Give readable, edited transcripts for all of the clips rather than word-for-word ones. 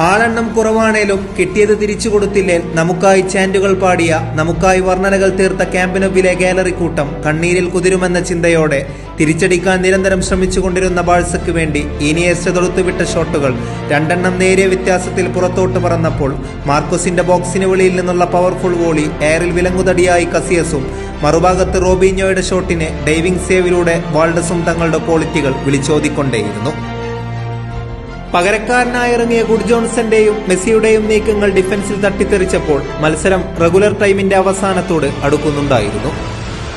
ആളെണ്ണം കുറവാണേലും കിട്ടിയത് തിരിച്ചു കൊടുത്തില്ലേ നമുക്കായി ചാൻഡുകൾ പാടിയ, നമുക്കായി വർണ്ണനകൾ തീർത്ത ക്യാമ്പിനൊപ്പിലെ ഗാലറി കൂട്ടം കണ്ണീരിൽ കുതിരുമെന്ന ചിന്തയോടെ തിരിച്ചടിക്കാൻ നിരന്തരം ശ്രമിച്ചുകൊണ്ടിരുന്ന ബാഴ്സയ്ക്ക് വേണ്ടി ഇനിയേസ്റ്റ തൊടുത്തുവിട്ട ഷോട്ടുകൾ രണ്ടെണ്ണം നേരിയ വ്യത്യാസത്തിൽ പുറത്തോട്ട് പറന്നപ്പോൾ മാർക്കോസിന്റെ ബോക്സിന് വെളിയിൽ നിന്നുള്ള പവർഫുൾ വോളി എയറിൽ വിലങ്ങുതടിയായി കസിയസും, മറുഭാഗത്ത് റോബിഞ്ഞോയുടെ ഷോട്ടിന് ഡൈവിംഗ് സേവിലൂടെ വാൾഡസും തങ്ങളുടെ ക്വാളിറ്റികൾ വിളിച്ചോതിക്കൊണ്ടേയിരുന്നു. പകരക്കാരനായി ഇറങ്ങിയ ഗുഡ് ജോൺസന്റെയും മെസ്സിയുടെയും നീക്കങ്ങൾ ഡിഫൻസിൽ തട്ടിത്തെറിച്ചപ്പോൾ മത്സരം റെഗുലർ ടൈമിന്റെ അവസാനത്തോട് അടുക്കുന്നുണ്ടായിരുന്നു.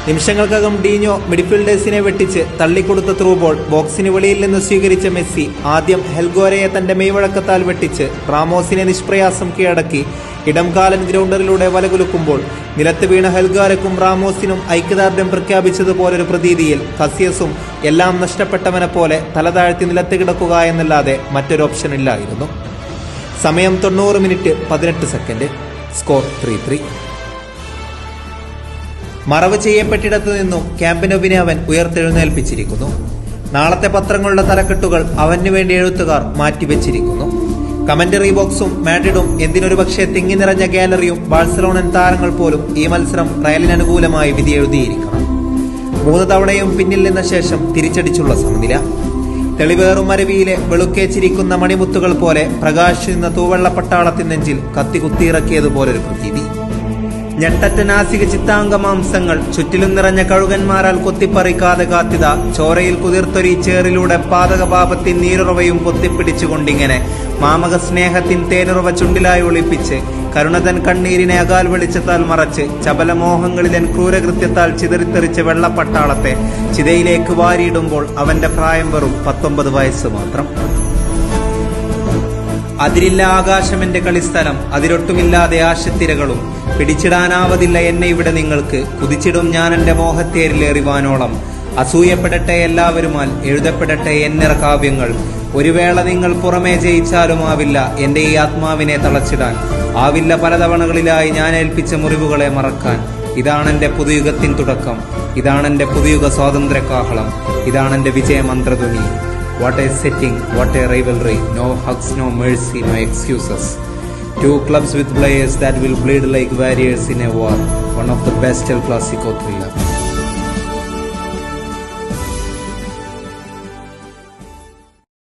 നിമിഷങ്ങൾക്കകം ഡീഞ്ഞോ മിഡ്ഫീൽഡേഴ്സിനെ വെട്ടിച്ച് തള്ളിക്കൊടുത്ത ത്രൂ ബോൾ ബോക്സിന് വെളിയിൽ നിന്ന് സ്വീകരിച്ച മെസ്സി ആദ്യം ഹെൽഗോരയെ തന്റെ മെയ്വഴക്കത്താൽ വെട്ടിച്ച് റാമോസിനെ നിഷ്പ്രയാസം കീഴടക്കി ഇടംകാലൻ ഗ്രൗണ്ടറിലൂടെ വലകുലുക്കുമ്പോൾ നിലത്ത് വീണ ഹെൽഗാരക്കും റാമോസിനും ഐക്യദാർഢ്യം പ്രഖ്യാപിച്ചതുപോലൊരു പ്രതീതിയിൽ കസിയസും എല്ലാം നഷ്ടപ്പെട്ടവനെ പോലെ തലതാഴ്ത്തി നിലത്ത് കിടക്കുക എന്നല്ലാതെ മറ്റൊരു ഓപ്ഷൻ ഇല്ലായിരുന്നു. സമയം 90 മിനിറ്റ് 18 സെക്കൻഡ്. സ്കോർ 3-3. മറവ് ചെയ്യപ്പെട്ടിടത്തു നിന്നും ക്യാമ്പിനൊവിനെ അവൻ ഉയർത്തെഴുന്നേൽപ്പിച്ചിരിക്കുന്നു. നാളത്തെ പത്രങ്ങളുടെ തലക്കെട്ടുകൾ അവന് വേണ്ടി എഴുത്തുകാർ മാറ്റിവെച്ചിരിക്കുന്നു. കമന്ററി ബോക്സും മാഡ്രിഡും എന്തിനൊരു പക്ഷേ തിങ്ങി നിറഞ്ഞ ഗാലറിയും ബാഴ്സലോണൻ താരങ്ങൾ പോലും ഈ മത്സരം റയലിന് അനുകൂലമായി വിധിയെഴുതിയിരിക്കണം. 3 തവണയും പിന്നിൽ നിന്ന ശേഷം തിരിച്ചടിച്ചുള്ള സമനില. തെളിവേറും അരുവിയിലെ വെളുക്കേച്ചിരിക്കുന്ന മണിമുത്തുകൾ പോലെ പ്രകാശിക്കുന്ന തൂവെള്ളപ്പട്ടാളത്തിൻ നെഞ്ചിൽ കത്തികുത്തിയിറക്കിയതുപോലൊരു പ്രതീതി. ഞെട്ടറ്റ നാസിക ചിത്താംഗമാംസങ്ങൾ ചുറ്റിലും നിറഞ്ഞ കഴുകന്മാരാൽ കൊത്തിപ്പറിക്കാതെ കാത്തിത ചോരയിൽ കുതിർത്തൊരി ചേറിലൂടെ പാതകപാപത്തിൻ നീരുറവയും പൊത്തിപ്പിടിച്ചുകൊണ്ടിങ്ങനെ മാമക സ്നേഹത്തിൻ തേനുറവ ചുണ്ടിലായി ഒളിപ്പിച്ച് കരുണതൻ കണ്ണീരിനെ അകാൽ വെളിച്ചത്താൽ മറച്ച് ചപലമോഹങ്ങളിലൻ ക്രൂരകൃത്യത്താൽ ചിതറിത്തെറിച്ച വെള്ളപ്പട്ടാളത്തെ ചിതയിലേക്ക് വാരിയിടുമ്പോൾ അവന്റെ പ്രായം വെറും 19 വയസ്സ് മാത്രം. അതിരില്ല ആകാശമെന്റെ കളിസ്ഥലം, അതിരൊട്ടുമില്ലാതെ ആശത്തിരകളും പിടിച്ചിടാനാവതില്ല എന്നെ ഇവിടെ നിങ്ങൾക്ക്, കുതിച്ചിടും ഞാൻ എന്റെ മോഹത്തേരിലേറിവാനോളം. അസൂയപ്പെടട്ടെ എല്ലാവരുമാൽ, എഴുതപ്പെടട്ടെ എന്നിറ കാവ്യങ്ങൾ. ഒരു വേള നിങ്ങൾ പുറമേ ജയിച്ചാലുമാവില്ല എന്റെ ഈ ആത്മാവിനെ തളച്ചിടാൻ, ആവില്ല പലതവണകളിലായി ഞാൻ ഏൽപ്പിച്ച മുറിവുകളെ മറക്കാൻ. ഇതാണെന്റെ പുതുയുഗത്തിൻ തുടക്കം, ഇതാണെന്റെ പുതുയുഗ സ്വാതന്ത്ര്യകാഹളം, ഇതാണെന്റെ വിജയമന്ത്രധ്വനി. What a setting, what a rivalry, no hugs, no mercy, no excuses. 2 clubs with players that will bleed like warriors in a war. One of the best El Clasico thriller.